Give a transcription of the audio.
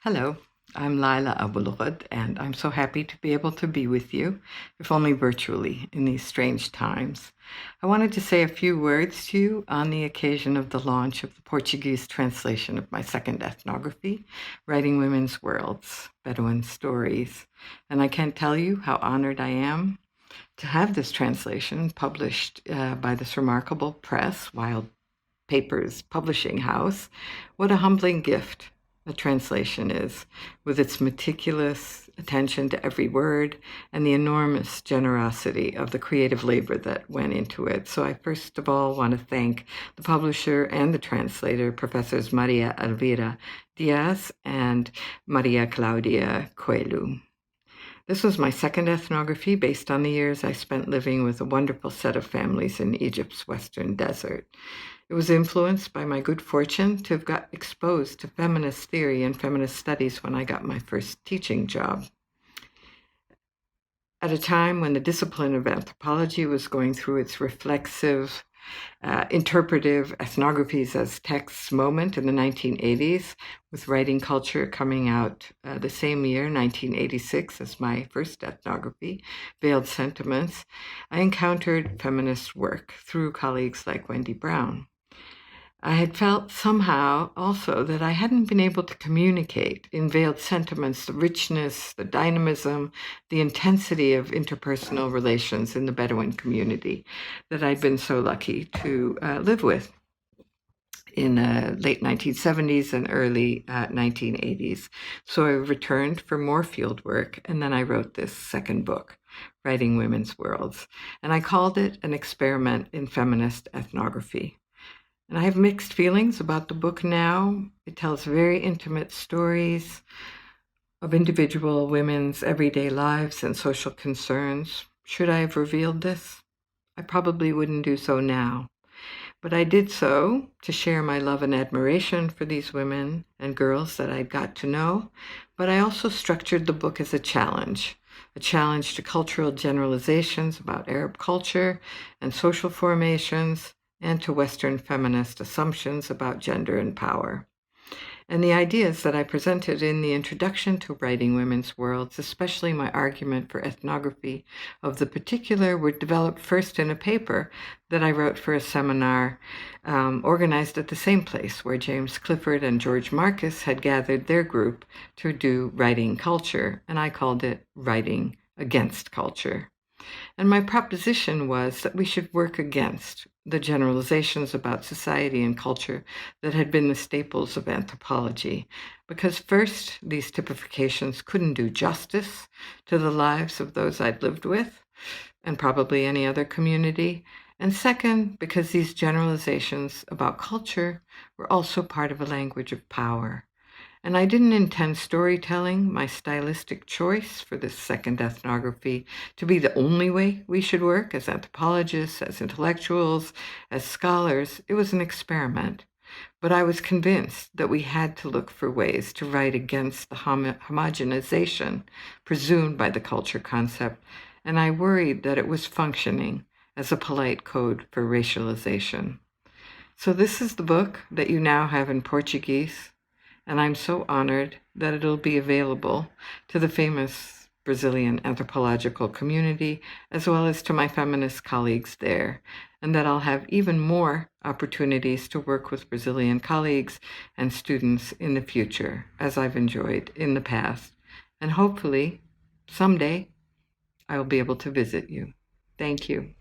Hello, I'm Lila Abu Lughod, and I'm so happy to be able to be with you, if only virtually, in these strange times. I wanted to say a few words to you on the occasion of the launch of the Portuguese translation of my second ethnography, Writing Women's Worlds, Bedouin Stories. And I can't tell you how honored I am to have this translation published by this remarkable press, Wild Papers Publishing House. What a humbling gift a translation is, with its meticulous attention to every word and the enormous generosity of the creative labor that went into it. So I first of all want to thank the publisher and the translator, Professors Maria Elvira Diaz and Maria Claudia Coelho. This was my second ethnography based on the years I spent living with a wonderful set of families in Egypt's western desert. It was influenced by my good fortune to have got exposed to feminist theory and feminist studies when I got my first teaching job. At a time when the discipline of anthropology was going through its reflexive, interpretive ethnographies as texts moment in the 1980s, with writing culture coming out the same year, 1986, as my first ethnography, Veiled Sentiments, I encountered feminist work through colleagues like Wendy Brown. I had felt somehow also that I hadn't been able to communicate in Veiled Sentiments the richness, the dynamism, the intensity of interpersonal relations in the Bedouin community that I'd been so lucky to live with in the late 1970s and early 1980s. So I returned for more field work, and then I wrote this second book, Writing Women's Worlds, and I called it an experiment in feminist ethnography. And I have mixed feelings about the book now. It tells very intimate stories of individual women's everyday lives and social concerns. Should I have revealed this? I probably wouldn't do so now. But I did so to share my love and admiration for these women and girls that I'd got to know. But I also structured the book as a challenge to cultural generalizations about Arab culture and social formations, and to Western feminist assumptions about gender and power. And the ideas that I presented in the introduction to Writing Women's Worlds, especially my argument for ethnography of the particular, were developed first in a paper that I wrote for a seminar organized at the same place where James Clifford and George Marcus had gathered their group to do writing culture, and I called it Writing Against Culture. And my proposition was that we should work against the generalizations about society and culture that had been the staples of anthropology, because first, these typifications couldn't do justice to the lives of those I'd lived with, and probably any other community, and second, because these generalizations about culture were also part of a language of power. And I didn't intend storytelling, my stylistic choice for this second ethnography, to be the only way we should work as anthropologists, as intellectuals, as scholars. It was an experiment. But I was convinced that we had to look for ways to write against the homogenization presumed by the culture concept, and I worried that it was functioning as a polite code for racialization. So this is the book that you now have in Portuguese, and I'm so honored that it'll be available to the famous Brazilian anthropological community, as well as to my feminist colleagues there, and that I'll have even more opportunities to work with Brazilian colleagues and students in the future, as I've enjoyed in the past. And hopefully, someday, I will be able to visit you. Thank you.